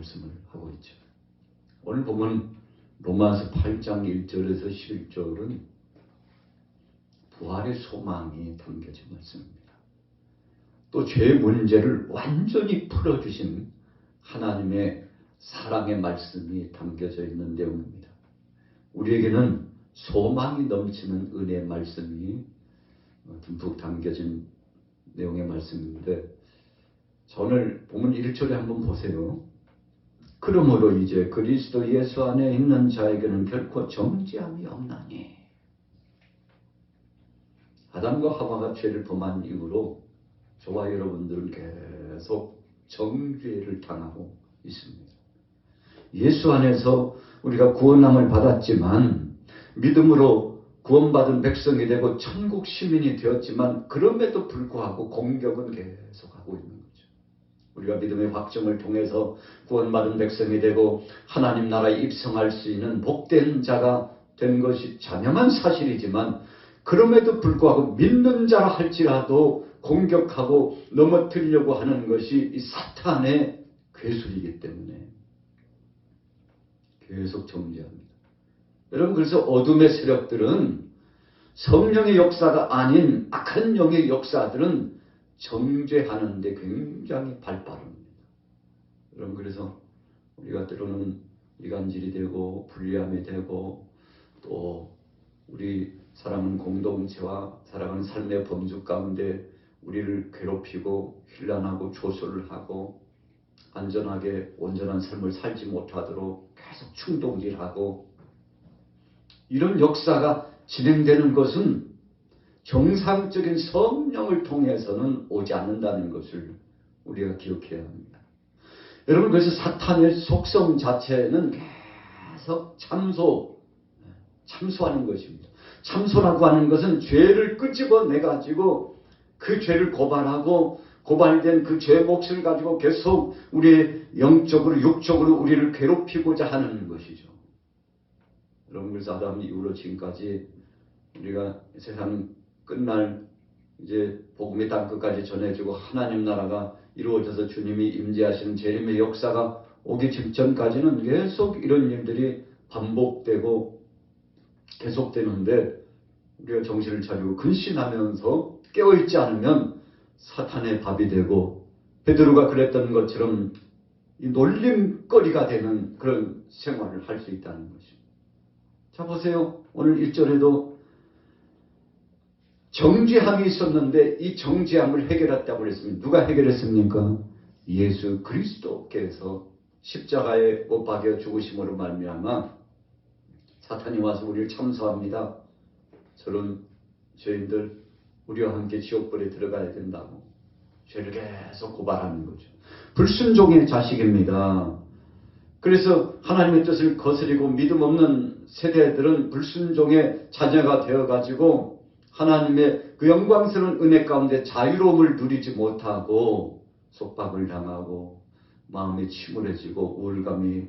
말씀을 하고 있죠. 오늘 보면 로마서 8장 1절에서 11절은 부활의 소망이 담겨진 말씀입니다. 또 죄의 문제를 완전히 풀어주신 하나님의 사랑의 말씀이 담겨져 있는 내용입니다. 우리에게는 소망이 넘치는 은혜의 말씀이 듬뿍 담겨진 내용의 말씀인데, 오늘 보면 1절에 한번 보세요. 그러므로 이제 그리스도 예수 안에 있는 자에게는 결코 정죄함이 없나니. 아담과 하와가 죄를 범한 이후로 저와 여러분들은 계속 정죄를 당하고 있습니다. 예수 안에서 우리가 구원함을 받았지만, 믿음으로 구원받은 백성이 되고 천국 시민이 되었지만, 그럼에도 불구하고 공격은 계속하고 있는 거죠. 우리가 믿음의 확정을 통해서 구원받은 백성이 되고 하나님 나라에 입성할 수 있는 복된 자가 된 것이 자명한 사실이지만, 그럼에도 불구하고 믿는 자라 할지라도 공격하고 넘어뜨리려고 하는 것이 이 사탄의 괴술이기 때문에 계속 정죄합니다. 여러분, 그래서 어둠의 세력들은, 성령의 역사가 아닌 악한 영의 역사들은 정죄하는 데 굉장히 발빠릅니다. 여러분, 그래서 우리가 때로는 이간질이 되고 불리함이 되고, 또 우리 사랑하는 공동체와 사랑하는 삶의 범주 가운데 우리를 괴롭히고 힐난하고 조소를 하고 안전하게 온전한 삶을 살지 못하도록 계속 충동질하고, 이런 역사가 진행되는 것은 정상적인 성령을 통해서는 오지 않는다는 것을 우리가 기억해야 합니다. 여러분, 그래서 사탄의 속성 자체는 계속 참소하는 것입니다. 참소라고 하는 것은 죄를 끄집어내가지고 그 죄를 고발하고, 고발된 그 죄의 몫을 가지고 계속 우리의 영적으로 육적으로 우리를 괴롭히고자 하는 것이죠. 여러분, 그래서 아담 이후로 지금까지 우리가 세상 끝날 이제 복음의 땅 끝까지 전해지고 하나님 나라가 이루어져서 주님이 임재하시는 재림의 역사가 오기 직전까지는 계속 이런 일들이 반복되고 계속되는데, 우리가 정신을 차리고 근신하면서 깨어있지 않으면 사탄의 밥이 되고, 베드로가 그랬던 것처럼 이 놀림거리가 되는 그런 생활을 할 수 있다는 것입니다. 자, 보세요. 오늘 1절에도 정죄함이 있었는데 이 정죄함을 해결했다고 그랬습니다. 누가 해결했습니까? 예수 그리스도께서 십자가에 못 박여 죽으심으로 말미암아 사탄이 와서 우리를 참소합니다. 저런 죄인들, 우리와 함께 지옥불에 들어가야 된다고 죄를 계속 고발하는 거죠. 불순종의 자식입니다. 그래서 하나님의 뜻을 거스리고 믿음 없는 세대들은 불순종의 자녀가 되어가지고 하나님의 그 영광스러운 은혜 가운데 자유로움을 누리지 못하고 속박을 당하고 마음이 침울해지고 우울감이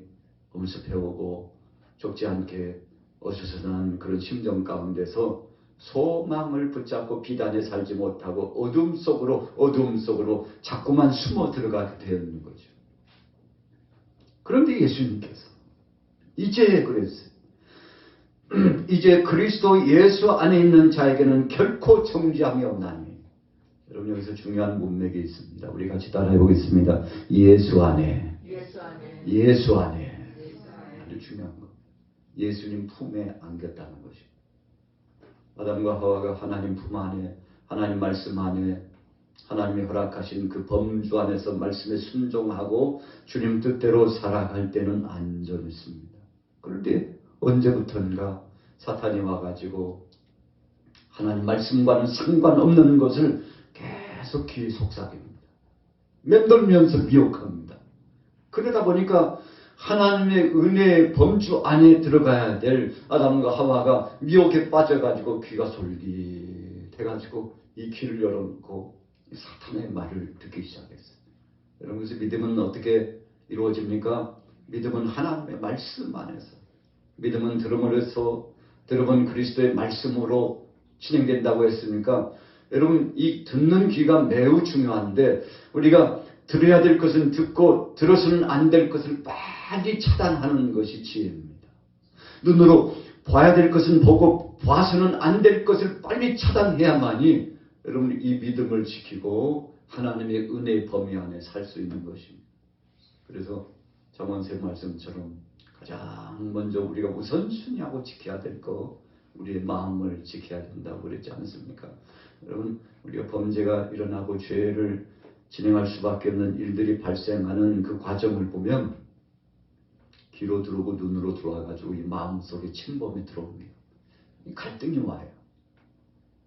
엄습해오고 좁지 않게 어수선한 그런 심정 가운데서 소망을 붙잡고 비단에 살지 못하고 어둠 속으로 자꾸만 숨어 들어가게 되는 거죠. 그런데 예수님께서 이제 그랬어요. 이제 그리스도 예수 안에 있는 자에게는 결코 정죄함이 없나니. 여러분, 여기서 중요한 문맥이 있습니다. 우리 같이 따라해 보겠습니다. 예수 안에. 아주 중요한 것. 예수님 품에 안겼다는 것입니다. 아담과 하와가 하나님 품 안에, 하나님 말씀 안에, 하나님이 허락하신 그 범주 안에서 말씀에 순종하고 주님 뜻대로 살아갈 때는 안전했습니다. 그런데 언제부턴가 사탄이 와가지고 하나님 말씀과는 상관없는 것을 계속 귀에 속삭입니다. 맴돌면서 미혹합니다. 그러다 보니까 하나님의 은혜의 범주 안에 들어가야 될 아담과 하와가 미혹에 빠져가지고 귀가 솔깃해가지고 이 귀를 열어놓고 사탄의 말을 듣기 시작했어요. 여러분, 그래서 믿음은 어떻게 이루어집니까? 믿음은 하나님의 말씀 안에서, 믿음은 들음으로써 들어본 그리스도의 말씀으로 진행된다고 했으니까, 여러분, 이 듣는 귀가 매우 중요한데, 우리가 들어야 될 것은 듣고 들어서는 안 될 것을 빨리 차단하는 것이 지혜입니다. 눈으로 봐야 될 것은 보고 봐서는 안 될 것을 빨리 차단해야만이 여러분 이 믿음을 지키고 하나님의 은혜의 범위 안에 살 수 있는 것입니다. 그래서 잠언세 말씀처럼 가장 먼저 우리가 우선순위하고 지켜야 될 거 우리의 마음을 지켜야 된다고 그랬지 않습니까? 여러분 우리가 범죄가 일어나고 죄를 진행할 수밖에 없는 일들이 발생하는 그 과정을 보면 귀로 들어오고 눈으로 들어와가지고 이 마음속에 침범이 들어옵니다. 갈등이 와요.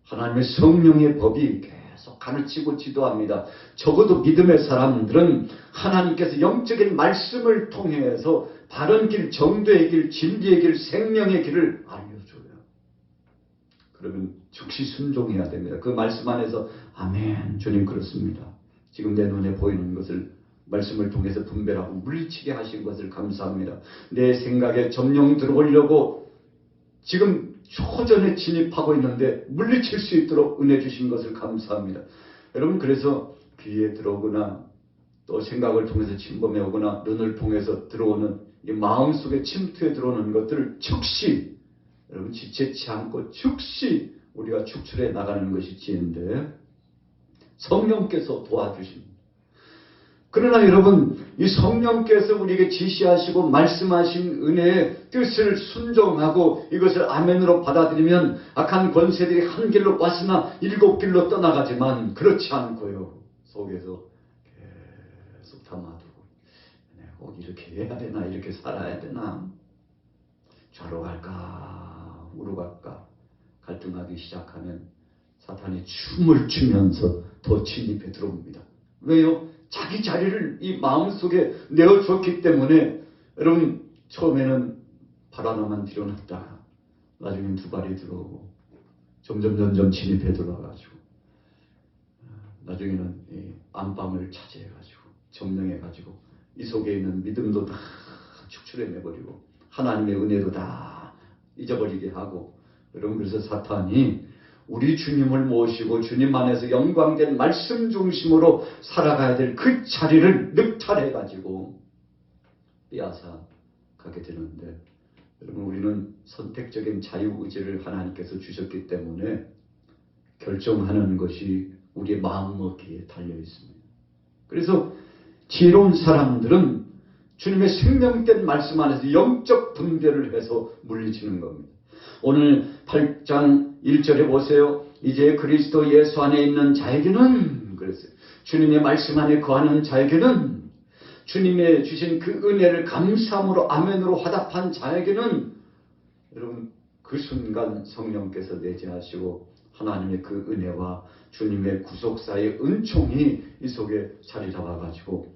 하나님의 성령의 법이 계속 가르치고 지도합니다. 적어도 믿음의 사람들은 하나님께서 영적인 말씀을 통해서 바른 길, 정도의 길, 진리의 길, 생명의 길을 알려줘요. 그러면 즉시 순종해야 됩니다. 그 말씀 안에서 아멘 주님 그렇습니다. 지금 내 눈에 보이는 것을 말씀을 통해서 분별하고 물리치게 하신 것을 감사합니다. 내 생각에 점령 들어오려고 지금 초전에 진입하고 있는데 물리칠 수 있도록 은혜 주신 것을 감사합니다. 여러분 그래서 귀에 들어오거나 또 생각을 통해서 침범해 오거나 눈을 통해서 들어오는 이 마음속에 침투해 들어오는 것들을 즉시 여러분 지체치 않고 즉시 우리가 축출해 나가는 것이 지혜인데 성령께서 도와주십니다. 그러나 여러분 이 성령께서 우리에게 지시하시고 말씀하신 은혜의 뜻을 순종하고 이것을 아멘으로 받아들이면 악한 권세들이 한 길로 왔으나 일곱 길로 떠나가지만 그렇지 않고요. 속에서 계속 담아두고 꼭 이렇게 해야 되나 이렇게 살아야 되나 좌로 갈까 우로 갈까 갈등하기 시작하면 사탄이 춤을 추면서 더 진입해 들어옵니다. 왜요? 자기 자리를 이 마음속에 내어줬기 때문에 여러분 처음에는 발 하나만 들여놨다가 나중엔 두 발이 들어오고 점점 진입해 들어와가지고 나중에는 이 안방을 차지해가지고 점령해가지고 이 속에 있는 믿음도 다 축출해내버리고 하나님의 은혜도 다 잊어버리게 하고 여러분 그래서 사탄이 우리 주님을 모시고 주님 안에서 영광된 말씀 중심으로 살아가야 될 그 자리를 늑탈해가지고 빼앗아 가게 되는데 여러분 우리는 선택적인 자유의지를 하나님께서 주셨기 때문에 결정하는 것이 우리의 마음먹기에 달려 있습니다. 그래서 지혜로운 사람들은 주님의 생명된 말씀 안에서 영적 분별을 해서 물리치는 겁니다. 오늘 8장 1절에 보세요. 이제 그리스도 예수 안에 있는 자에게는 그랬어요. 주님의 말씀 안에 거하는 자에게는 주님의 주신 그 은혜를 감사함으로 아멘으로 화답한 자에게는 여러분 그 순간 성령께서 내재하시고 하나님의 그 은혜와 주님의 구속사의 은총이 이 속에 자리 잡아가지고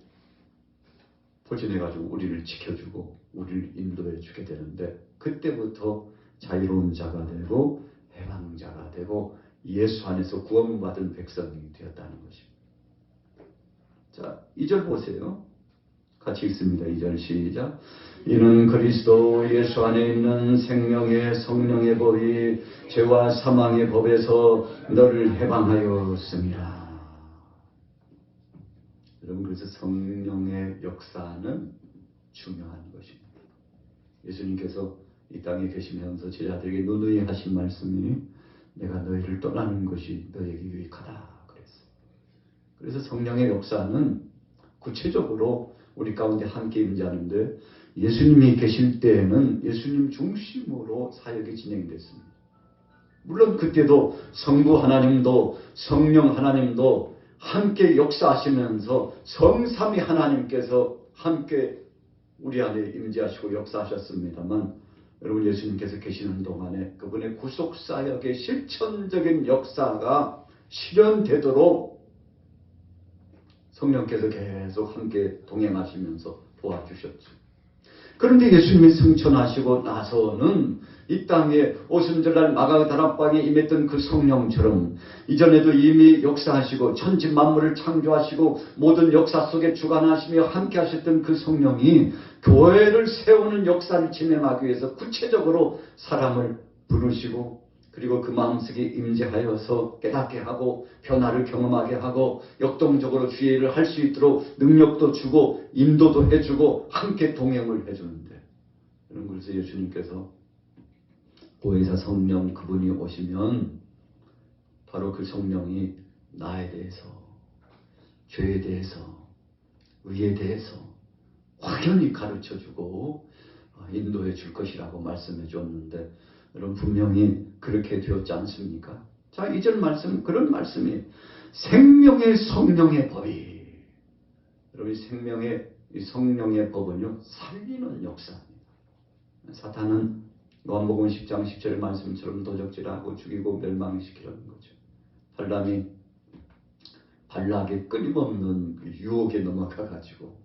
포진해가지고 우리를 지켜주고 우리를 인도해 주게 되는데 그때부터 자유로운 자가 되고 해방자가 되고 예수 안에서 구원받은 백성이 되었다는 것입니다. 자, 2절 보세요. 같이 읽습니다. 2절 시작. 이는 그리스도 예수 안에 있는 생명의 성령의 법이 죄와 사망의 법에서 너를 해방하였습니다. 여러분 그래서 성령의 역사는 중요한 것입니다. 예수님께서 이 땅에 계시면서 제자들에게 누누이 하신 말씀이 내가 너희를 떠나는 것이 너에게 유익하다 그랬어요. 그래서 성령의 역사는 구체적으로 우리 가운데 함께 임재하는데 예수님이 계실 때에는 예수님 중심으로 사역이 진행됐습니다. 물론 그때도 성부 하나님도 성령 하나님도 함께 역사하시면서 성삼위 하나님께서 함께 우리 안에 임재하시고 역사하셨습니다만 여러분 예수님께서 계시는 동안에 그분의 구속사역의 실천적인 역사가 실현되도록 성령께서 계속 함께 동행하시면서 도와주셨죠. 그런데 예수님이 승천하시고 나서는 이 땅에 오순절날 마가다락방에 임했던 그 성령처럼 이전에도 이미 역사하시고 천지 만물을 창조하시고 모든 역사 속에 주관하시며 함께 하셨던 그 성령이 교회를 세우는 역사를 진행하기 위해서 구체적으로 사람을 부르시고 그 그리고 그 마음속에 임재하여서 깨닫게 하고 변화를 경험하게 하고 역동적으로 주의를 할 수 있도록 능력도 주고 인도도 해주고 함께 동행을 해주는데, 이런 것을 예수님께서 보혜사 성령 그분이 오시면 바로 그 성령이 나에 대해서, 죄에 대해서, 의에 대해서 확연히 가르쳐주고 인도해 줄 것이라고 말씀해 줬는데, 여러분 분명히 그렇게 되었지 않습니까? 자, 2절 말씀, 그런 말씀이 생명의 성령의 법이, 여러분 이 성령의 법은요 살리는 역사입니다. 사탄은 요한복음 10장 10절의 말씀처럼 도적질하고 죽이고 멸망시키려는 거죠. 발람이 발락의 끊임없는 그 유혹에 넘어가 가지고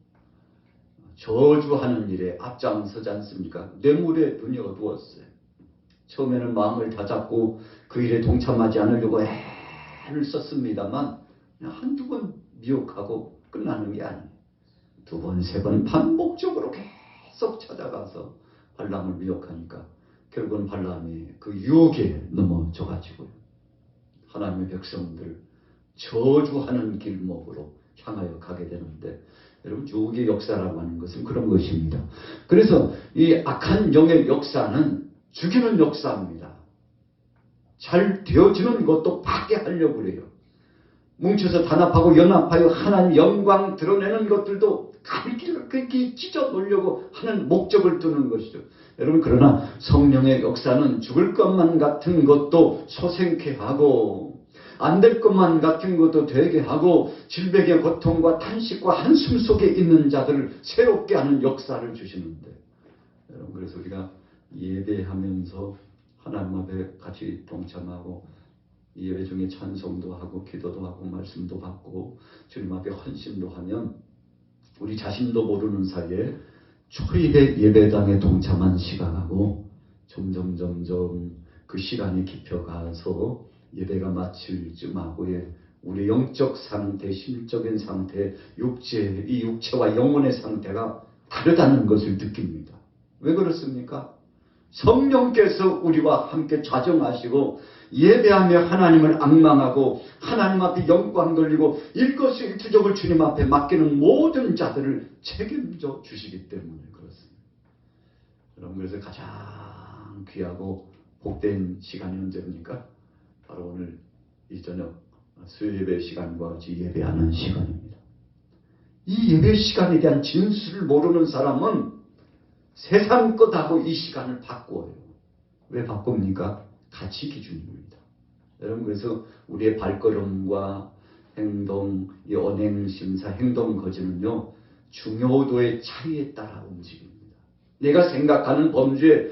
저주하는 일에 앞장서지 않습니까? 뇌물에 눈이 어두웠어요. 처음에는 마음을 다잡고 그 일에 동참하지 않으려고 애를 썼습니다만 한두 번 미혹하고 끝나는 게 아니에요. 두 번, 세 번 반복적으로 계속 찾아가서 발람을 미혹하니까 결국은 발람이 그 유혹에 넘어져 가지고 하나님의 백성들 저주하는 길목으로 향하여 가게 되는데, 여러분 유혹의 역사라고 하는 것은 그런 것입니다. 그래서 이 악한 영의 역사는 죽이는 역사입니다. 잘 되어지는 것도 파괴하려고 그래요. 뭉쳐서 단합하고 연합하여 하나님 영광 드러내는 것들도 갈기를 그렇게 찢어 놓으려고 하는 목적을 두는 것이죠. 여러분 그러나 성령의 역사는 죽을 것만 같은 것도 소생케 하고 안 될 것만 같은 것도 되게 하고 질병의 고통과 탄식과 한숨 속에 있는 자들을 새롭게 하는 역사를 주시는데, 여러분 그래서 우리가 예배하면서 하나님 앞에 같이 동참하고 예배 중에 찬송도 하고 기도도 하고 말씀도 받고 주님 앞에 헌신도 하면 우리 자신도 모르는 사이에 초입의 예배당에 동참한 시간하고 점점 그 시간이 깊어가서 예배가 마칠 즈음하고의 우리 영적 상태, 심적인 상태, 이 육체와 영혼의 상태가 다르다는 것을 느낍니다. 왜 그렇습니까? 성령께서 우리와 함께 좌정하시고 예배하며 하나님을 앙망하고 하나님 앞에 영광 돌리고 일거수일투족을 주님 앞에 맡기는 모든 자들을 책임져 주시기 때문에 그렇습니다. 여러분 그래서 가장 귀하고 복된 시간이 언제입니까? 바로 오늘 이 저녁 수요예배 시간과 같이 예배하는 시간입니다. 이 예배 시간에 대한 진술을 모르는 사람은 세상 것하고 이 시간을 바꿔요. 왜 바꿉니까? 가치 기준입니다. 여러분 그래서 우리의 발걸음과 행동, 이 언행심사, 행동거지는요 중요도의 차이에 따라 움직입니다. 내가 생각하는 범주에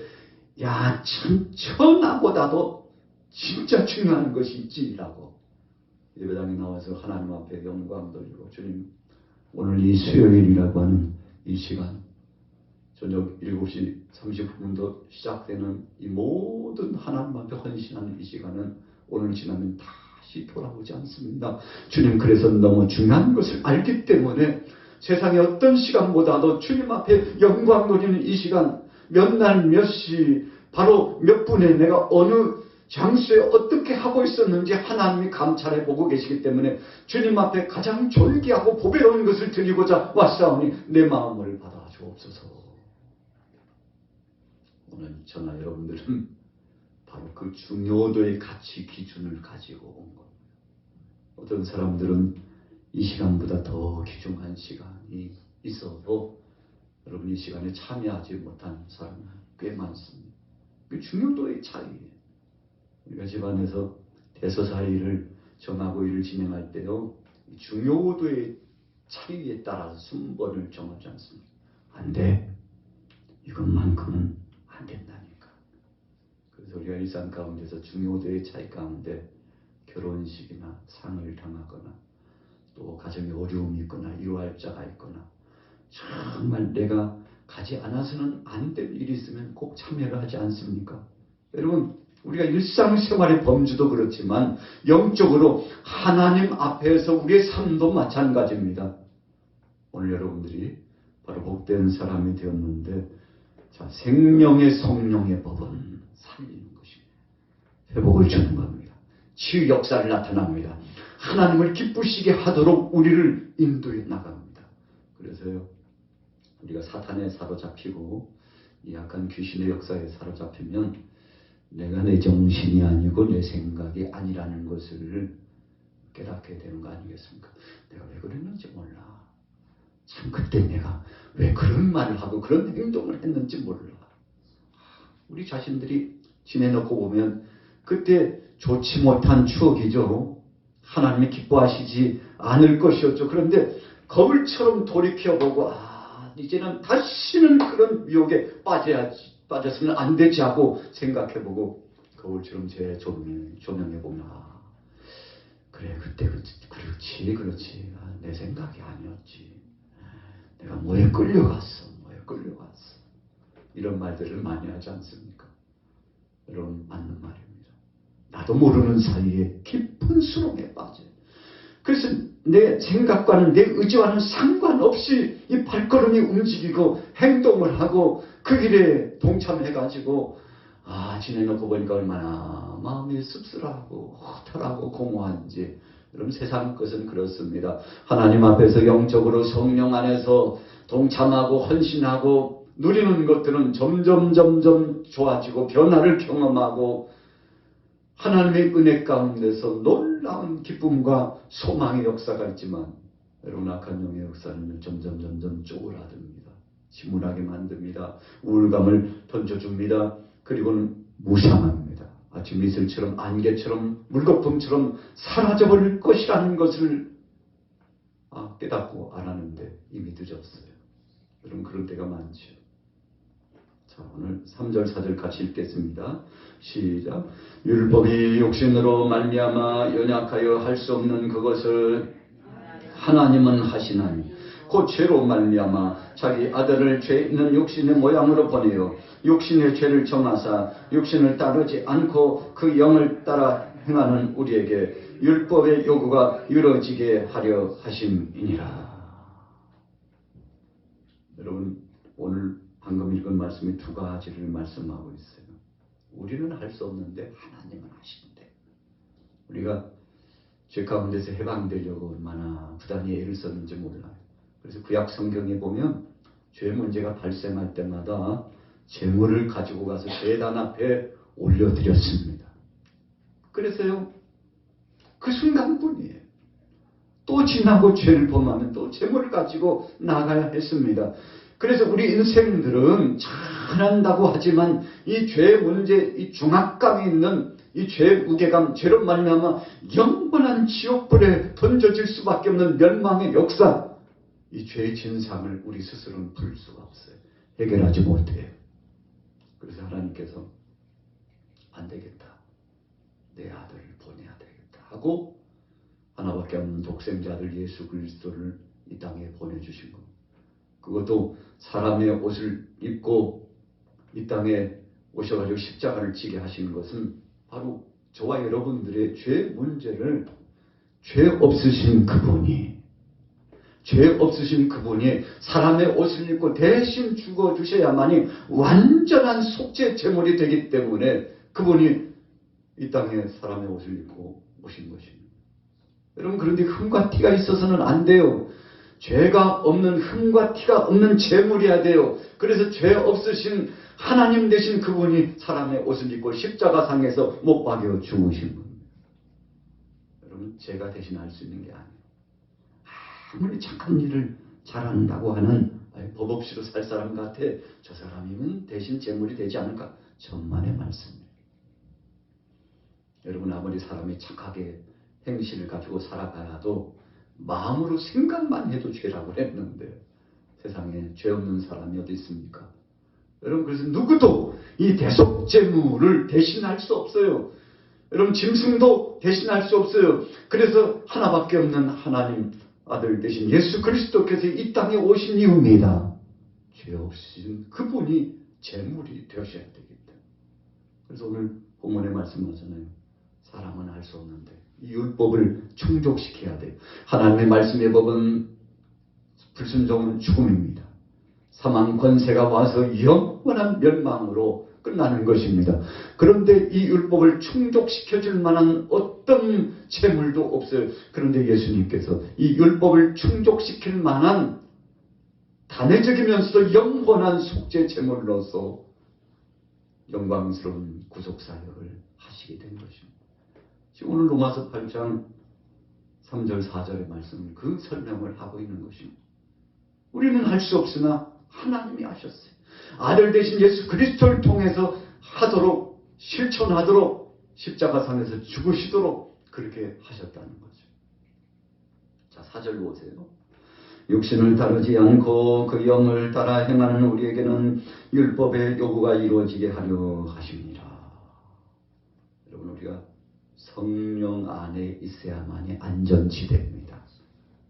나보다도 진짜 중요한 것이 있지라고 예배당에 나와서 하나님 앞에 영광 돌리고, 주님 오늘 이 수요일이라고 하는 이 시간 저녁 7시 30분부터 시작되는 이 모든 하나님 앞에 헌신하는 이 시간은 오늘 지나면 다시 돌아오지 않습니다. 주님 그래서 너무 중요한 것을 알기 때문에 세상의 어떤 시간보다도 주님 앞에 영광 돌리는 이 시간, 몇 날 몇 시 바로 몇 분에 내가 어느 장소에 어떻게 하고 있었는지 하나님이 감찰해 보고 계시기 때문에 주님 앞에 가장 존귀하고 보배로운 것을 드리고자 왔사오니 내 마음을 받아 주옵소서. 오늘 저나 여러분들은 바로 그 중요도의 가치 기준을 가지고 온 겁니다. 어떤 사람들은 이 시간보다 더 귀중한 시간이 있어도 여러분 이 시간에 참여하지 못한 사람이 꽤 많습니다. 그 중요도의 차이예요. 우리가 집안에서 대소사일을 정하고 일을 진행할 때요, 중요도의 차이에 따라서 순번을 정하지 않습니다. 안 돼. 이것만큼은 안 된다니까. 그래서 우리가 일상 가운데서 중요도의 차이 가운데 결혼식이나 상을 당하거나 또 가정에 어려움이 있거나 유할자가 있거나 정말 내가 가지 않아서는 안 될 일이 있으면 꼭 참여를 하지 않습니까? 여러분 우리가 일상생활의 범주도 그렇지만 영적으로 하나님 앞에서 우리의 삶도 마찬가지입니다. 오늘 여러분들이 바로 복된 사람이 되었는데, 자, 생명의 성령의 법은 살리는 것입니다. 회복을 주는 겁니다. 치유 역사를 나타납니다. 하나님을 기쁘시게 하도록 우리를 인도해 나갑니다. 그래서요, 우리가 사탄에 사로잡히고 이 약한 귀신의 역사에 사로잡히면 내가 내 정신이 아니고 내 생각이 아니라는 것을 깨닫게 되는 거 아니겠습니까? 내가 왜 그랬는지 몰라. 참 그때 내가 왜 그런 말을 하고 그런 행동을 했는지 몰라. 우리 자신들이 지내놓고 보면 그때 좋지 못한 추억이죠. 하나님이 기뻐하시지 않을 것이었죠. 그런데 거울처럼 돌이켜보고 이제는 다시는 그런 유혹에 빠졌으면 안 되지 하고 생각해보고 거울처럼 제 조명해보면 그래 그때 그렇지 내 생각이 아니었지. 내가 뭐에 끌려갔어. 이런 말들을 많이 하지 않습니까? 여러분 맞는 말입니다. 나도 모르는 사이에 깊은 수렁에 빠져요. 그래서 내 생각과는 내 의지와는 상관없이 이 발걸음이 움직이고 행동을 하고 그 길에 동참해가지고 지내놓고 보니까 얼마나 마음이 씁쓸하고 허탈하고 공허한지. 여러분 세상 것은 그렇습니다. 하나님 앞에서 영적으로 성령 안에서 동참하고 헌신하고 누리는 것들은 점점 좋아지고 변화를 경험하고 하나님의 은혜 가운데서 놀라운 기쁨과 소망의 역사가 있지만 여러분 악한 영의 역사는 점점 쪼그라듭니다. 침울하게 만듭니다. 우울감을 던져줍니다. 그리고는 무상합니다. 아침 이슬처럼 안개처럼 물거품처럼 사라져버릴 것이라는 것을 깨닫고 알았는데 이미 늦었어요. 여러분 그런 때가 많죠. 자, 오늘 3절 4절 같이 읽겠습니다. 시작. 율법이 육신으로 말미암아 연약하여 할 수 없는 그것을 하나님은 하시나니 곧 죄로 말미암아 자기 아들을 죄 있는 육신의 모양으로 보내어 육신의 죄를 정하사 육신을 따르지 않고 그 영을 따라 행하는 우리에게 율법의 요구가 이루어지게 하려 하심이니라. 여러분 오늘 방금 읽은 말씀이 두 가지를 말씀하고 있어요. 우리는 할 수 없는데 하나님은 하시는데 우리가 죄 가운데서 해방되려고 얼마나 부단히 애를 썼는지 몰라요. 그래서 구약 성경에 보면 죄 문제가 발생할 때마다 제물을 가지고 가서 제단 앞에 올려드렸습니다. 그래서요 그 순간뿐이에요. 또 지나고 죄를 범하면 또 제물을 가지고 나가야 했습니다. 그래서 우리 인생들은 잘한다고 하지만 이 죄 문제, 이 중압감이 있는 이 죄 무게감, 죄로 말미암아 영원한 지옥불에 던져질 수밖에 없는 멸망의 역사, 이 죄의 진상을 우리 스스로는 풀 수가 없어요. 해결하지 못해요. 그래서 하나님께서 안 되겠다. 내 아들을 보내야 되겠다 하고 하나밖에 없는 독생자들 예수 그리스도를 이 땅에 보내주신 겁니다. 그것도 사람의 옷을 입고 이 땅에 오셔가지고 십자가를 지게 하시는 것은 바로 저와 여러분들의 죄 문제를 죄 없으신 그분이 사람의 옷을 입고 대신 죽어주셔야만이 완전한 속죄 제물이 되기 때문에 그분이 이 땅에 사람의 옷을 입고 오신 것입니다. 여러분 그런데 흠과 티가 있어서는 안 돼요. 죄가 없는 흠과 티가 없는 제물이어야 돼요. 그래서 죄 없으신 하나님 되신 그분이 사람의 옷을 입고 십자가상에서 못 박여 죽으신 겁니다. 여러분 제가 대신할 수 있는 게 아니에요. 아무리 착한 일을 잘한다고 하는 법 없이도 살 사람 같아 저 사람이면 대신 제물이 되지 않을까? 천만의 말씀입니다. 여러분 아무리 사람이 착하게 행실을 가지고 살아가야도 마음으로 생각만 해도 죄라고 했는데 세상에 죄 없는 사람이 어디 있습니까? 여러분 그래서 누구도 이 대속제물을 대신할 수 없어요. 여러분 짐승도 대신할 수 없어요. 그래서 하나밖에 없는 하나님 아들 되신 예수 그리스도께서 이 땅에 오신 이유입니다. 죄 없으신 그분이 제물이 되셔야 되기 때문에. 그래서 오늘 본문에 말씀하잖아요. 사람은 할 수 없는데 이 율법을 충족시켜야 돼요. 하나님의 말씀의 법은 불순종은 죽음입니다. 사망 권세가 와서 영원한 멸망으로 끝나는 것입니다. 그런데 이 율법을 충족시켜줄 만한 어떤 재물도 없어요. 그런데 예수님께서 이 율법을 충족시킬 만한 단회적이면서도 영원한 속죄 제물로서 영광스러운 구속사역을 하시게 된 것입니다. 지금 오늘 로마서 8장 3절 4절의 말씀은 그 설명을 하고 있는 것입니다. 우리는 할 수 없으나 하나님이 하셨어요. 아들 대신 예수 그리스도를 통해서 하도록 실천하도록 십자가상에서 죽으시도록 그렇게 하셨다는 거죠. 자, 4절 보세요. 육신을 따르지 않고 그 영을 따라 행하는 우리에게는 율법의 요구가 이루어지게 하려 하십니다. 여러분, 우리가 성령 안에 있어야만이 안전지대입니다.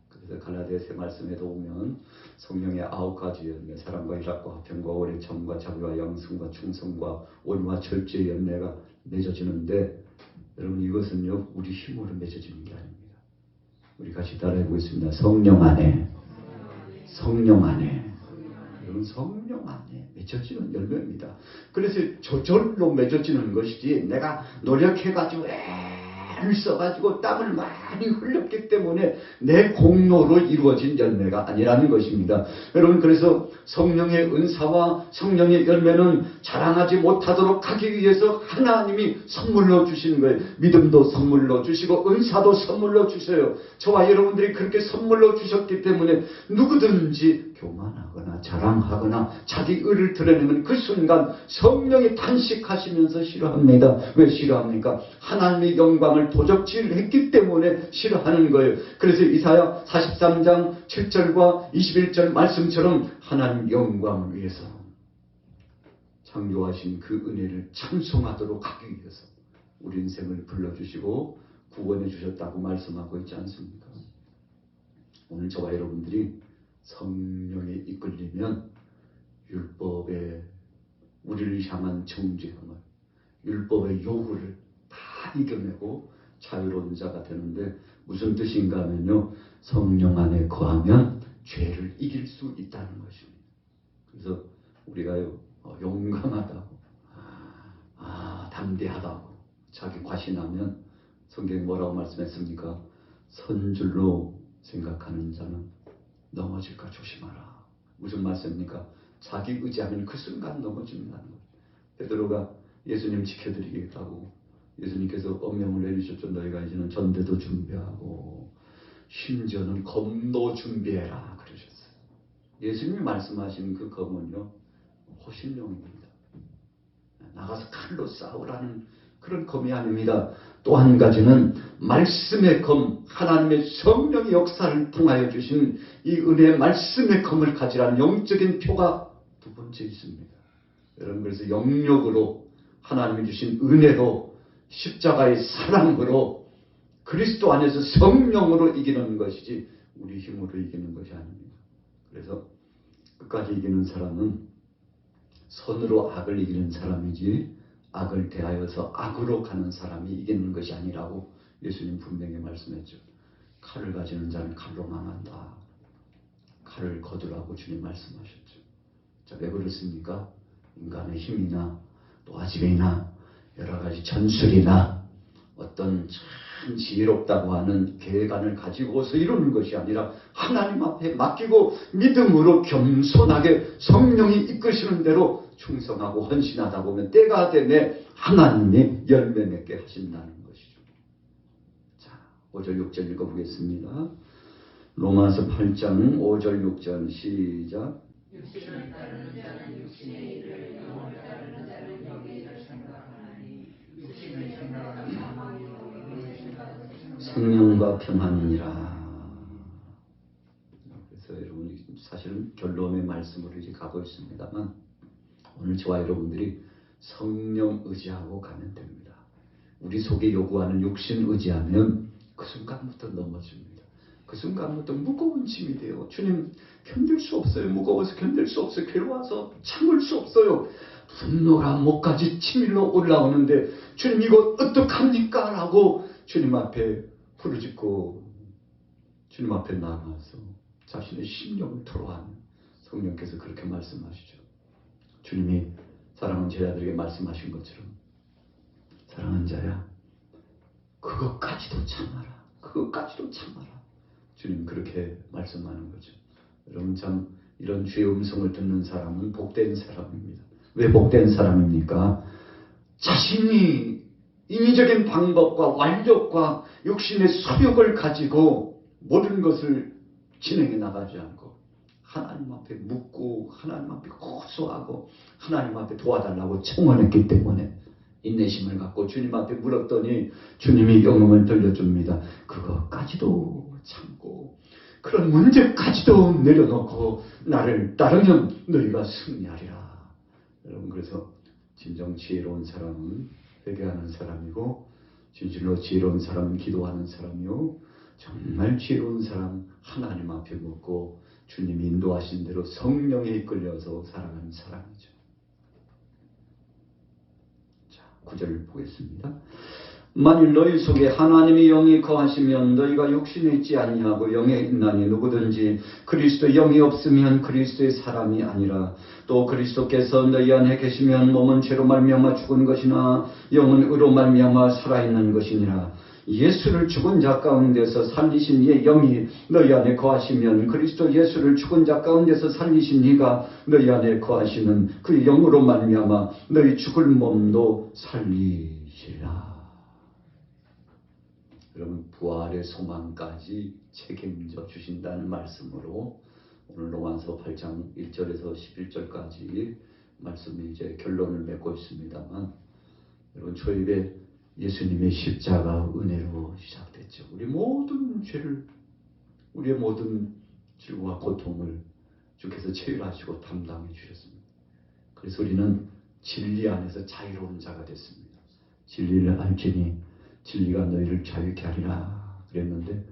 그래서 갈라디아서 말씀에도 보면 성령의 9가지 열매, 사랑과 희락과 화평과 오래 참과 자비와 양승과 충성과 온유와 절제의 열매가 맺어지는데, 여러분, 이것은요 우리 힘으로 맺어지는 게 아닙니다. 우리 같이 따라해보고 있습니다. 성령 안에, 성령 안에, 여러분, 성령 안에 맺어지는 열매입니다. 그래서 저절로 맺어지는 것이지 내가 노력해가지고 애를 써가지고 땀을 많이 흘렸기 때문에 내 공로로 이루어진 열매가 아니라는 것입니다. 여러분, 그래서 성령의 은사와 성령의 열매는 자랑하지 못하도록 하기 위해서 하나님이 선물로 주시는 거예요. 믿음도 선물로 주시고 은사도 선물로 주셔요. 저와 여러분들이 그렇게 선물로 주셨기 때문에 누구든지 교만하거나 자랑하거나 자기 의를 드러내면 그 순간 성령이 탄식하시면서 싫어합니다. 왜 싫어합니까? 하나님의 영광을 도적질했기 때문에 싫어하는 거예요. 그래서 이사야 43장 7절과 21절 말씀처럼 하나님 영광을 위해서 창조하신 그 은혜를 찬송하도록 하기 위해서 우리 인생을 불러주시고 구원해 주셨다고 말씀하고 있지 않습니까? 오늘 저와 여러분들이 성령에 이끌리면 율법의 우리를 향한 정죄함을, 율법의 요구를 다 이겨내고 자유로운 자가 되는데, 무슨 뜻인가 하면요, 성령 안에 거하면 죄를 이길 수 있다는 것입니다. 그래서 우리가요 용감하다고, 담대하다고 자기 과신하면 성경이 뭐라고 말씀했습니까? 선줄로 생각하는 자는 넘어질까 조심하라. 무슨 말씀입니까? 자기 의지하면 그 순간 넘어진다는 거예요. 베드로가 예수님 지켜드리겠다고 예수님께서 엄명을 내리셨죠. 너희가 이제는 전대도 준비하고 심지어는 검도 준비해라 그러셨어요. 예수님이 말씀하신 그 검은요 호신용입니다. 나가서 칼로 싸우라는 그런 검이 아닙니다. 또 한 가지는 말씀의 검, 하나님의 성령의 역사를 통하여 주신 이 은혜의 말씀의 검을 가지라는 영적인 표가 두 번째 있습니다. 여러분, 그래서 영력으로 하나님이 주신 은혜로 십자가의 사랑으로 그리스도 안에서 성령으로 이기는 것이지 우리 힘으로 이기는 것이 아닙니다. 그래서 끝까지 이기는 사람은 선으로 악을 이기는 사람이지 악을 대하여서 악으로 가는 사람이 이기는 것이 아니라고 예수님 분명히 말씀했죠. 칼을 가지는 자는 칼로 망한다. 칼을 거두라고 주님 말씀하셨죠. 자, 왜 그렇습니까? 인간의 힘이나 또 아집이나 여러 가지 전술이나 어떤 참 지혜롭다고 하는 계획안을 가지고서 이루는 것이 아니라 하나님 앞에 맡기고 믿음으로 겸손하게 성령이 이끄시는 대로 충성하고 헌신하다 보면 때가 되면 하나님이 열매 맺게 하신다는 것이죠. 자, 5절 6절 읽어보겠습니다. 로마서 8장 5절 6절 시작. 육신을 따르는 자는 육신의 일을, 영을 따르는 자는 영의 일을 생각하나니 육신의 생각은 사망이요 영의 생각은 생명과 평안이니라. 그래서 여러분, 사실은 결론의 순서로 이제 가고 있습니다만 오늘 저와 여러분들이 성령 의지하고 가면 됩니다. 우리 속에 요구하는 육신 의지하면 그 순간부터 넘어집니다. 그 순간부터 무거운 짐이 돼요. 주님, 견딜 수 없어요. 무거워서 견딜 수 없어요. 괴로워서 참을 수 없어요. 분노가 목까지 치밀러 올라오는데 주님, 이거 어떡합니까? 라고 주님 앞에 부르짖고 주님 앞에 나가서 자신의 심령을 토로하는 성령께서 그렇게 말씀하시죠. 주님이 사랑하는 제자들에게 말씀하신 것처럼 사랑하는 자야 그것까지도 참아라. 그것까지도 참아라. 주님 그렇게 말씀하는 거죠. 여러분 참 이런 주의 음성을 듣는 사람은 복된 사람입니다. 왜 복된 사람입니까? 자신이 인위적인 방법과 완력과 육신의 소욕을 가지고 모든 것을 진행해 나가지 않고 하나님 앞에 묻고 하나님 앞에 호소하고 하나님 앞에 도와달라고 청원했기 때문에 인내심을 갖고 주님 앞에 물었더니 주님이 영음을 들려줍니다. 그것까지도 참고 그런 문제까지도 내려놓고 나를 따르면 너희가 승리하리라. 여러분 그래서 진정 지혜로운 사람은 회개하는 사람이고 진실로 지혜로운 사람은 기도하는 사람이요 정말 지혜로운 사람 하나님 앞에 묻고 주님이 인도하신 대로 성령에 이끌려서 살아가는 사람이죠. 자, 9절 보겠습니다. 만일 너희 속에 하나님의 영이 거하시면 너희가 육신에 있지 아니하고 영에 있나니 누구든지 그리스도 영이 없으면 그리스도의 사람이 아니라 또 그리스도께서 너희 안에 계시면 몸은 죄로 말미암아 죽은 것이나 영은 의로 말미암아 살아있는 것이니라. 예수를 죽은 자 가운데서 살리신 이의 영이 너희 안에 거하시면 그리스도 예수를 죽은 자 가운데서 살리신 이가 너희 안에 거하시는 그 영으로 말미암아 너희 죽을 몸도 살리시라. 여러분 부활의 소망까지 책임져 주신다는 말씀으로 오늘 로마서 8장 1절에서 11절까지 말씀이 이제 결론을 맺고 있습니다만 여러분 초입에 예수님의 십자가 은혜로 시작됐죠. 우리 모든 죄를 우리의 모든 질과 고통을 주께서 체휼하시고 담당해 주셨습니다. 그래서 우리는 진리 안에서 자유로운 자가 됐습니다. 진리를 알지니 진리가 너희를 자유케 하리라 그랬는데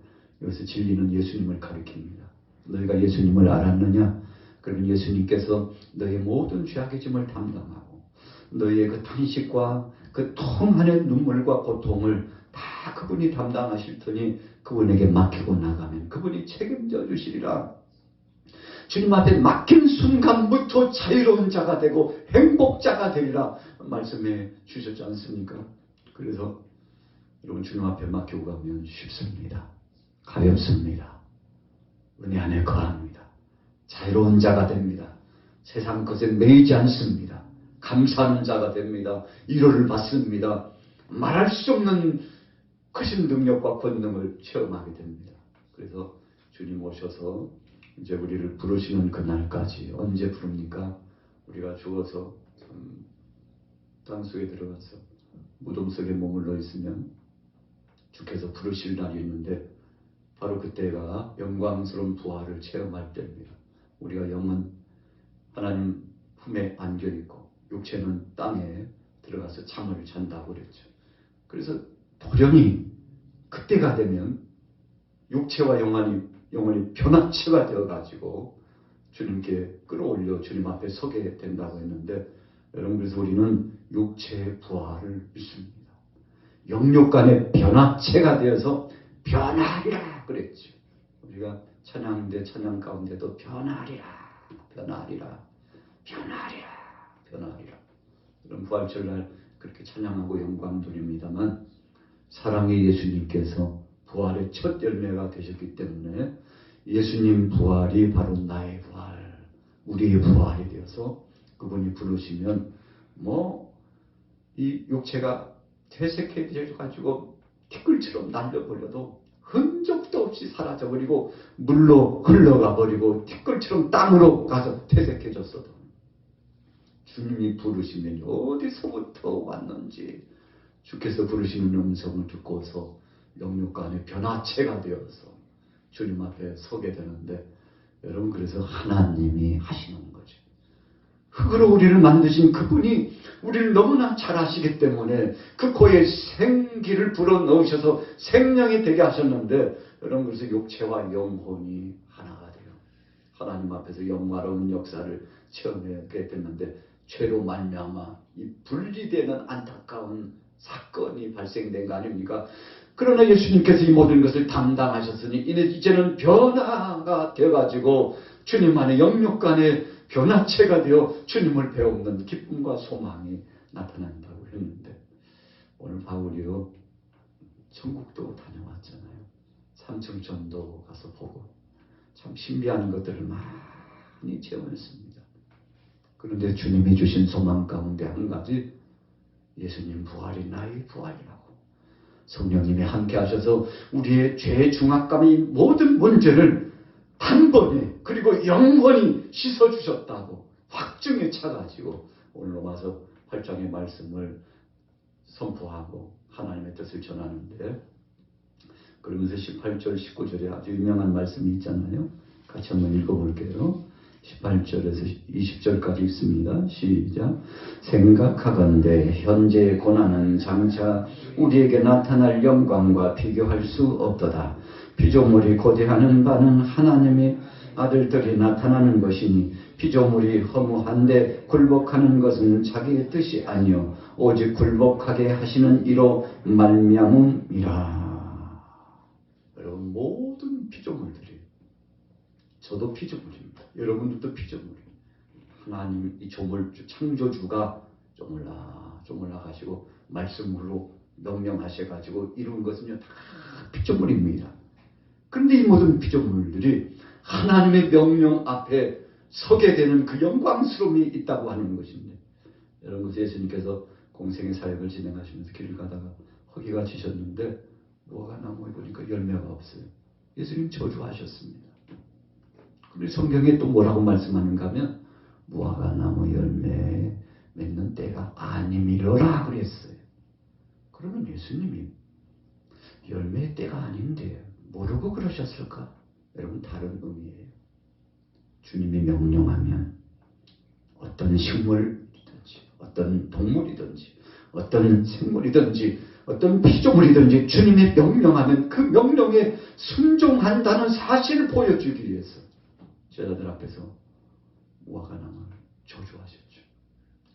여기서 진리는 예수님을 가리킵니다. 너희가 예수님을 알았느냐? 그러면 예수님께서 너희의 모든 죄악의 짐을 담당하고 너희의 그 탄식과 그 통한의 눈물과 고통을 다 그분이 담당하실 테니 그분에게 맡기고 나가면 그분이 책임져 주시리라. 주님 앞에 맡긴 순간부터 자유로운 자가 되고 행복자가 되리라 말씀해 주셨지 않습니까? 그래서 여러분 주님 앞에 맡기고 가면 쉽습니다. 가볍습니다. 은혜 안에 거합니다. 자유로운 자가 됩니다. 세상 것에 매이지 않습니다. 감사하는 자가 됩니다. 위로를 받습니다. 말할 수 없는 크신 능력과 권능을 체험하게 됩니다. 그래서 주님 오셔서 이제 우리를 부르시는 그날까지 언제 부릅니까? 우리가 죽어서 땅속에 들어가서 무덤 속에 머물러 있으면 주께서 부르실 날이 있는데 바로 그때가 영광스러운 부활을 체험할 때입니다. 우리가 영은 하나님 품에 안겨있고 육체는 땅에 들어가서 잠을 잔다고 그랬죠. 그래서 도련히 그때가 되면 육체와 영혼이 변화체가 되어가지고 주님께 끌어올려 주님 앞에 서게 된다고 했는데 여러분 그래서 우리는 육체의 부활을 믿습니다. 영육간의 변화체가 되어서 변화하리라 그랬죠. 우리가 찬양인데 찬양 가운데도 변화하리라 변화하리라 변화하리라 변화하리라 이런 부활절날 그렇게 찬양하고 영광 드립니다만 사랑의 예수님께서 부활의 첫 열매가 되셨기 때문에 예수님 부활이 바로 나의 부활 우리의 부활이 되어서 그분이 부르시면 이 육체가 퇴색해져가지고 티끌처럼 날려버려도 흔적도 없이 사라져버리고 물로 흘러가버리고 티끌처럼 땅으로 가서 퇴색해졌어도 주님이 부르시면 어디서부터 왔는지 주께서 부르시는 음성을 듣고서 영육간의 변화체가 되어서 주님 앞에 서게 되는데 여러분 그래서 하나님이 하시는 거죠. 흙으로 우리를 만드신 그분이 우리를 너무나 잘 아시기 때문에 그 코에 생기를 불어넣으셔서 생명이 되게 하셨는데 여러분 그래서 육체와 영혼이 하나가 돼요. 하나님 앞에서 영화로운 역사를 체험하게 됐는데 죄로 말미암아 이 분리되는 안타까운 사건이 발생된 거 아닙니까? 그러나 예수님께서 이 모든 것을 담당하셨으니 이제는 변화가 되어가지고 주님 안에 영육간에 변화체가 되어 주님을 배우는 기쁨과 소망이 나타난다고 했는데 오늘 바울이요 천국도 다녀왔잖아요. 삼층전도 가서 보고 참 신비한 것들을 많이 체험했습니다. 그런데 주님이 주신 소망 가운데 한 가지 예수님 부활이 나의 부활이라고 성령님이 함께 하셔서 우리의 죄의 중압감이 모든 문제를 단번에 그리고 영원히 씻어주셨다고 확증에 차가지고 오늘 로마서 8장의 말씀을 선포하고 하나님의 뜻을 전하는데 그러면서 18절 19절에 아주 유명한 말씀이 있잖아요. 같이 한번 읽어볼게요. 18절에서 20절까지 있습니다. 시작. 생각하건대 현재의 고난은 장차 우리에게 나타날 영광과 비교할 수 없도다. 피조물이 고대하는 바는 하나님의 아들들이 나타나는 것이니 피조물이 허무한데 굴복하는 것은 자기의 뜻이 아니요 오직 굴복하게 하시는 이로 말미암음이라. 여러분 모든 피조물들이 저도 피조물입니다. 여러분들도 피조물이에요. 하나님 이 조물주 창조주가 쪼물락 하시고 말씀으로 명령하셔가지고 이룬 것은요 다 피조물입니다. 그런데 이 모든 피조물들이 하나님의 명령 앞에 서게 되는 그 영광스러움이 있다고 하는 것입니다. 여러분 예수님께서 공생의 사역을 진행하시면서 길을 가다가 허기가 지셨는데 무화과 나무에 보니까 열매가 없어요. 예수님 저주하셨습니다. 그런데 성경에 또 뭐라고 말씀하는가 하면 무화과 나무 열매 맺는 때가 아니미러라 그랬어요. 그러면 예수님이 열매의 때가 아닌데 모르고 그러셨을까? 여러분 다른 의미예요. 주님이 명령하면 어떤 식물이든지 어떤 동물이든지 어떤 생물이든지 어떤 피조물이든지 주님이 명령하면 그 명령에 순종한다는 사실을 보여주기 위해서 제자들 앞에서 무화과 나무를 저주하셨죠.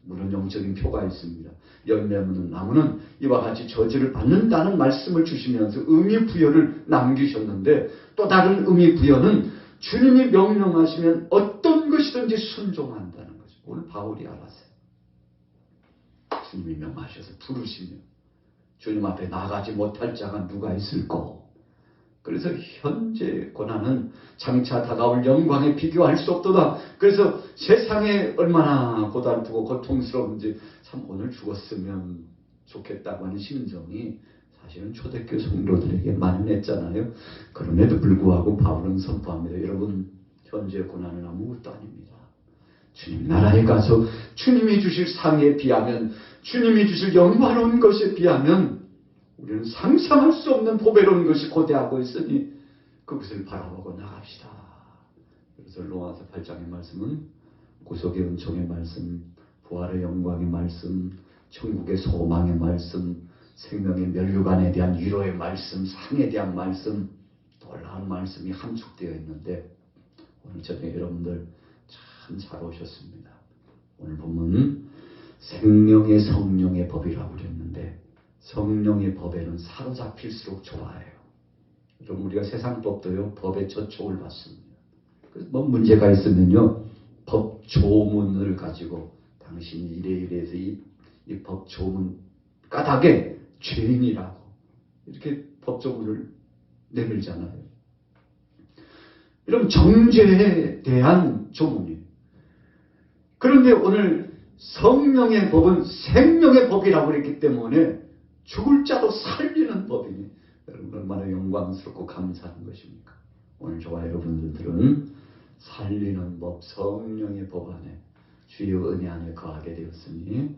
물론 영적인 표가 있습니다. 열매 맺는 나무는 이와 같이 저주를 받는다는 말씀을 주시면서 의미 부여를 남기셨는데 또 다른 의미 부여는 주님이 명령하시면 어떤 것이든지 순종한다는 거죠. 오늘 바울이 알았어요. 주님이 명하셔서 부르시면 주님 앞에 나가지 못할 자가 누가 있을꼬. 그래서 현재 고난은 장차 다가올 영광에 비교할 수 없도다. 그래서 세상에 얼마나 고달프고 고통스러운지 참 오늘 죽었으면 좋겠다고 하는 심정이 사실은 초대교회 성도들에게 만연했잖아요. 그럼에도 불구하고 바울은 선포합니다. 여러분 현재 고난은 아무것도 아닙니다. 주님 나라에 가서 주님이 주실 상에 비하면 주님이 주실 영광로운 것에 비하면 우리는 상상할 수 없는 보배로운 것이 고대하고 있으니 그것을 바라보고 나갑시다. 그래서 로마서 8장의 말씀은 구속의 은총의 말씀, 부활의 영광의 말씀, 천국의 소망의 말씀, 생명의 면류관에 대한 위로의 말씀, 상에 대한 말씀, 놀라운 말씀이 함축되어 있는데 오늘 저녁에 여러분들 참 잘 오셨습니다. 오늘 보면 생명의 성령의 법이라고 그랬는데 성령의 법에는 사로잡힐수록 좋아해요. 그럼 우리가 세상 법도요 법의 저촉을 받습니다. 그래서 뭐 문제가 있으면요 법 조문을 가지고 당신이 이래서 이 법 조문 까닭에 죄인이라고 이렇게 법 조문을 내밀잖아요. 이런 정죄에 대한 조문이에요. 그런데 오늘 성령의 법은 생명의 법이라고 그랬기 때문에 죽을 자도 살리는 법이니 여러분 얼마나 영광스럽고 감사한 것입니까? 오늘 저와 여러분들은 살리는 법, 성령의 법 안에 주의 은혜 안에 거하게 되었으니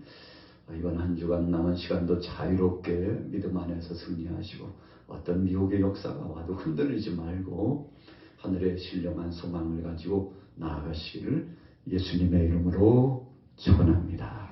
이번 한 주간 남은 시간도 자유롭게 믿음 안에서 승리하시고 어떤 미혹의 역사가 와도 흔들리지 말고 하늘의 신령한 소망을 가지고 나아가시기를 예수님의 이름으로 축원합니다.